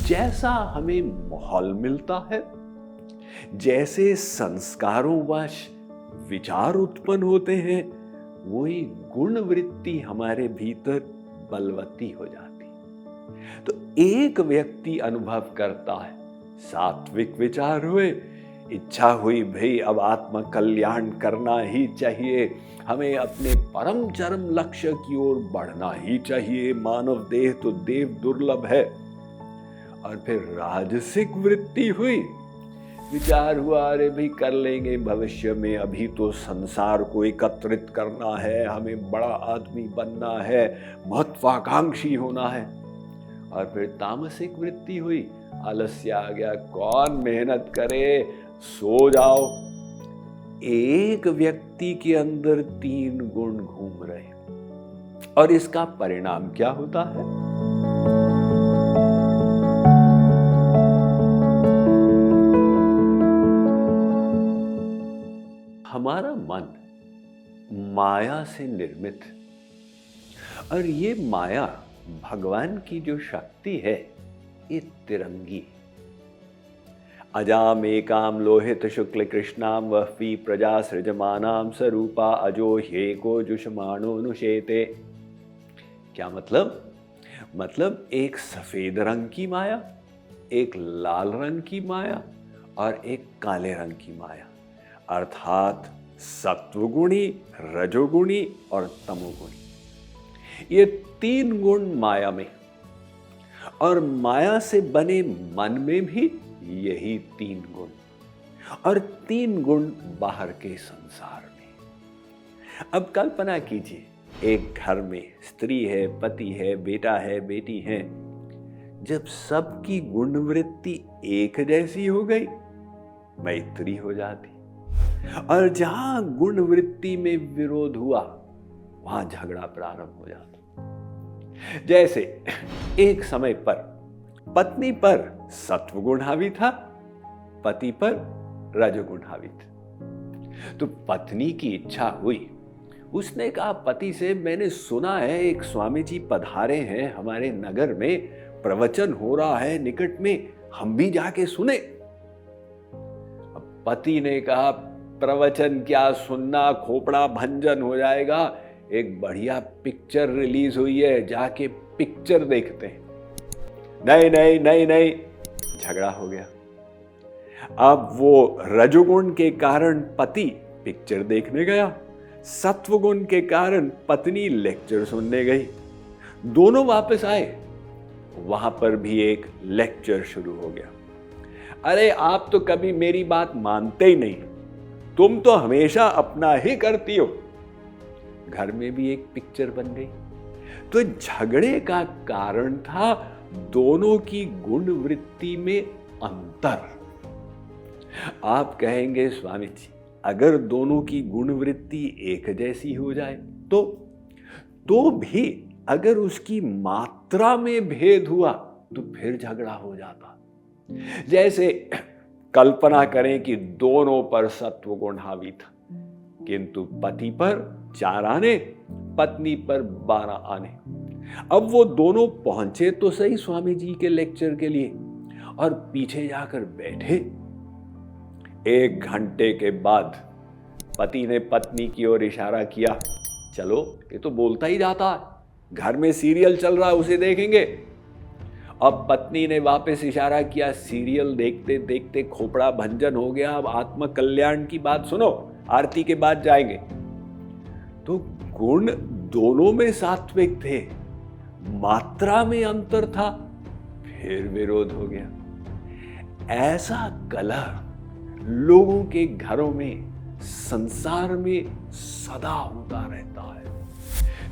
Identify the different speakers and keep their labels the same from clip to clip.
Speaker 1: जैसा हमें माहौल मिलता है, जैसे संस्कारों वश विचार उत्पन्न होते हैं, वही गुण वृत्ति हमारे भीतर बलवती हो जाती है। तो एक व्यक्ति अनुभव करता है, सात्विक विचार हुए, इच्छा हुई भाई अब आत्म कल्याण करना ही चाहिए, हमें अपने परम चरम लक्ष्य की ओर बढ़ना ही चाहिए, मानव देह तो देव दुर्लभ है। और फिर राजसिक वृत्ति हुई, विचार हुआ अरे भाई कर लेंगे भविष्य में, अभी तो संसार को एकत्रित करना है, हमें बड़ा आदमी बनना है, महत्वाकांक्षी होना है। और फिर तामसिक वृत्ति हुई, आलस्य आ गया, कौन मेहनत करे, सो जाओ। एक व्यक्ति के अंदर 3 गुण घूम रहे और इसका परिणाम क्या होता है? हमारा मन माया से निर्मित है और ये माया भगवान की जो शक्ति है ये तिरंगी। अजाम एकाम लोहित शुक्ल कृष्णाम वह्वी प्रजा सृजमानाम स्वरूपा अजो ह्येको जुषमाणो नुशेते। क्या मतलब एक सफेद रंग की माया, एक लाल रंग की माया और एक काले रंग की माया, अर्थात सत्वगुणी, रजोगुणी और तमोगुणी। ये 3 गुण माया में, और माया से बने मन में भी यही 3 गुण, और 3 गुण बाहर के संसार में। अब कल्पना कीजिए, एक घर में स्त्री है, पति है, बेटा है, बेटी है। जब सबकी गुणवृत्ति एक जैसी हो गई, मैत्री हो जाती, और जहां गुण वृत्ति में विरोध हुआ वहां झगड़ा प्रारंभ हो जाता। जैसे एक समय पर पत्नी पर सत्वगुण हावी था, पति पर रजोगुण हावी था। तो पत्नी की इच्छा हुई, उसने कहा पति से, मैंने सुना है एक स्वामी जी पधारे हैं हमारे नगर में, प्रवचन हो रहा है निकट में, हम भी जाके सुने। अब पति ने कहा प्रवचन क्या सुनना, खोपड़ा भंजन हो जाएगा, एक बढ़िया पिक्चर रिलीज हुई है, जाके पिक्चर देखते हैं। नहीं नहीं नहीं नहीं, झगड़ा हो गया। अब वो रजोगुण के कारण पति पिक्चर देखने गया, सत्वगुण के कारण पत्नी लेक्चर सुनने गई। दोनों वापस आए, वहां पर भी एक लेक्चर शुरू हो गया। अरे आप तो कभी मेरी बात मानते ही नहीं, तुम तो हमेशा अपना ही करती हो। घर में भी एक पिक्चर बन गई। तो झगड़े का कारण था दोनों की गुण वृत्ति में अंतर। आप कहेंगे स्वामी जी, अगर दोनों की गुण वृत्ति एक जैसी हो जाए तो भी अगर उसकी मात्रा में भेद हुआ तो फिर झगड़ा हो जाता। जैसे कल्पना करें कि दोनों पर सत्वगुण हावी था, किंतु पति पर 4 आने, पत्नी पर 12 आने। अब वो दोनों पहुंचे तो सही स्वामी जी के लेक्चर के लिए, और पीछे जाकर बैठे। 1 घंटे के बाद पति ने पत्नी की ओर इशारा किया, चलो ये तो बोलता ही जाता है, घर में सीरियल चल रहा है उसे देखेंगे। अब पत्नी ने वापस इशारा किया, सीरियल देखते देखते खोपड़ा भंजन हो गया, अब आत्म कल्याण की बात सुनो, आरती के बाद जाएंगे। तो गुण दोनों में सात्विक थे, मात्रा में अंतर था, फिर विरोध हो गया। ऐसा कलह लोगों के घरों में, संसार में सदा होता रहता है।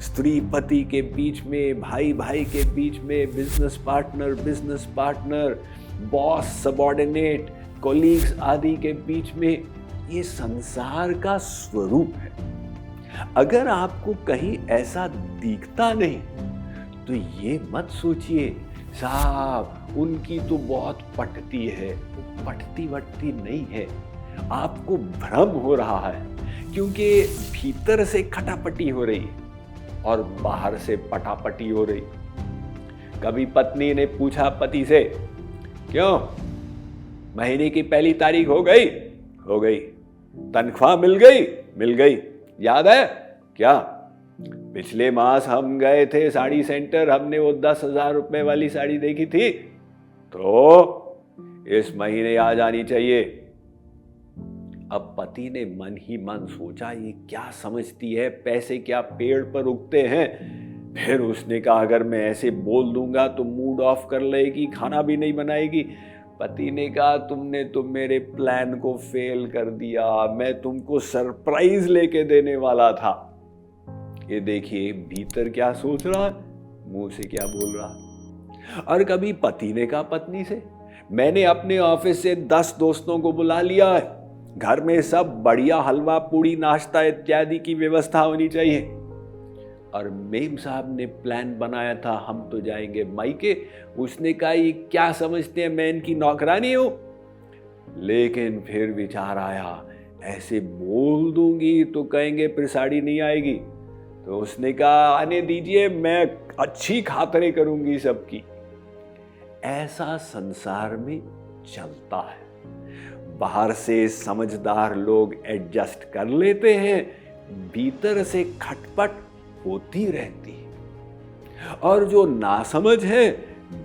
Speaker 1: स्त्री पति के बीच में, भाई भाई के बीच में, business partner, boss subordinate, colleagues आदि के बीच में, ये संसार का स्वरूप है। अगर आपको कहीं ऐसा दिखता नहीं तो ये मत सोचिए साहब उनकी तो बहुत पटती है, वो पटती वटती नहीं है, आपको भ्रम हो रहा है, क्योंकि भीतर से खटापटी हो रही है और बाहर से पटापटी हो रही। कभी पत्नी ने पूछा पति से, क्यों? महीने की पहली तारीख हो गई? हो गई। तनख्वाह मिल गई? मिल गई। याद है क्या? पिछले मास हम गए थे साड़ी सेंटर, हमने वो 10,000 रुपए वाली साड़ी देखी थी, तो इस महीने आ जानी चाहिए। अब पति ने मन ही मन सोचा, ये क्या समझती है, पैसे क्या पेड़ पर उगते हैं। फिर उसने कहा, अगर मैं ऐसे बोल दूंगा तो मूड ऑफ कर लेगी, खाना भी नहीं बनाएगी। पति ने कहा, तुमने तो मेरे प्लान को फेल कर दिया, मैं तुमको सरप्राइज लेके देने वाला था। ये देखिए भीतर क्या सोच रहा है, मुंह से क्या बोल रहा। और कभी पति ने कहा पत्नी से, मैंने अपने ऑफिस से 10 दोस्तों को बुला लिया है, घर में सब बढ़िया हलवा पूड़ी नाश्ता इत्यादि की व्यवस्था होनी चाहिए। और मेम साहब ने प्लान बनाया था हम तो जाएंगे मायके। उसने कहा, ये क्या समझते हैं मैं इनकी नौकरानी हूं। लेकिन फिर विचार आया, ऐसे बोल दूंगी तो कहेंगे फिर साड़ी नहीं आएगी। तो उसने कहा, आने दीजिए, मैं अच्छी खातरें करूंगी सबकी। ऐसा संसार में चलता है। बाहर से समझदार लोग एडजस्ट कर लेते हैं, भीतर से खटपट होती रहती है। और जो नासमझ है,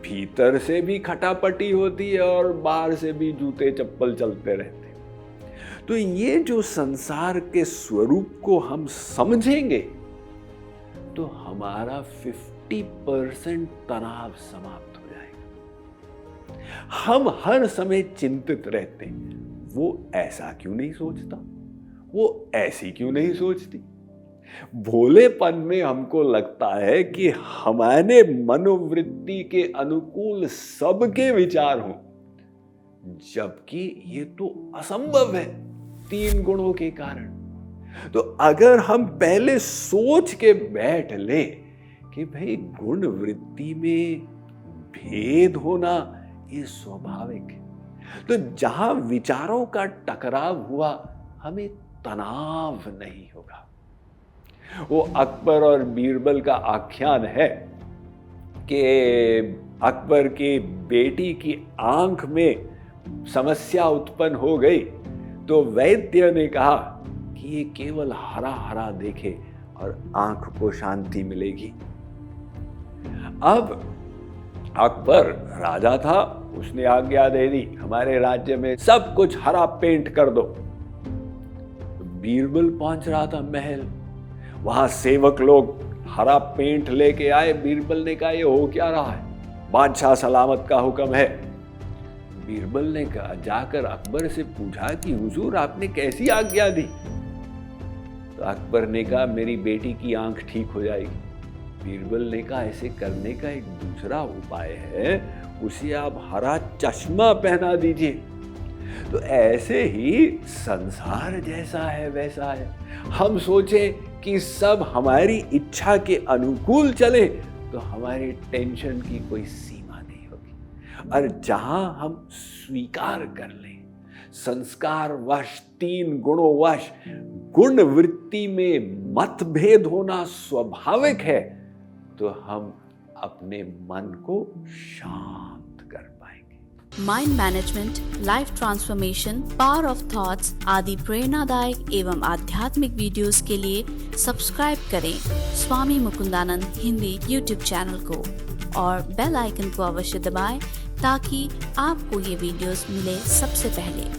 Speaker 1: भीतर से भी खटापटी होती है और बाहर से भी जूते चप्पल चलते रहते हैं। तो ये जो संसार के स्वरूप को हम समझेंगे तो हमारा 50% तनाव समाप्त हो जाएगा। हम हर समय चिंतित रहते हैं, वो ऐसा क्यों नहीं सोचता, वो ऐसी क्यों नहीं सोचती। भोलेपन में हमको लगता है कि हमारे मनोवृत्ति के अनुकूल सबके विचार हों, जबकि ये तो असंभव है 3 गुणों के कारण। तो अगर हम पहले सोच के बैठ ले कि भाई गुण वृत्ति में भेद होना ये स्वाभाविक है, तो जहां विचारों का टकराव हुआ हमें तनाव नहीं होगा। वो अकबर और बीरबल का आख्यान है कि अकबर की बेटी की आंख में समस्या उत्पन्न हो गई, तो वैद्य ने कहा कि ये केवल हरा हरा देखे और आंख को शांति मिलेगी। अब अकबर राजा था, उसने आज्ञा दे दी, हमारे राज्य में सब कुछ हरा पेंट कर दो। बीरबल पहुंच रहा था महल, वहां सेवक लोग हरा पेंट लेके आए। बीरबल ने कहा, ये हो क्या रहा है? बादशाह सलामत का हुक्म है। बीरबल ने कहा, जाकर अकबर से पूछा कि हुजूर आपने कैसी आज्ञा दी? तो अकबर ने कहा, मेरी बेटी की आंख ठीक हो जाएगी। बीरबल ने कहा, ऐसे करने का एक दूसरा उपाय है, उसे आप हरा चश्मा पहना दीजिए। तो ऐसे ही संसार जैसा है वैसा है। हम सोचे कि सब हमारी इच्छा के अनुकूल चले तो हमारी टेंशन की कोई सीमा नहीं होगी। और जहां हम स्वीकार कर लें संस्कार वश 3 गुणों वश गुण वृत्ति में मतभेद होना स्वाभाविक है, तो हम अपने मन को शांत कर पाएंगे।
Speaker 2: Mind management, life transformation, power of thoughts आदि प्रेरणादायक एवं आध्यात्मिक वीडियोस के लिए सब्सक्राइब करें स्वामी मुकुंदानंद हिंदी यूट्यूब चैनल को और बेल आइकन को अवश्य दबाएं ताकि आपको ये वीडियोस मिले सबसे पहले।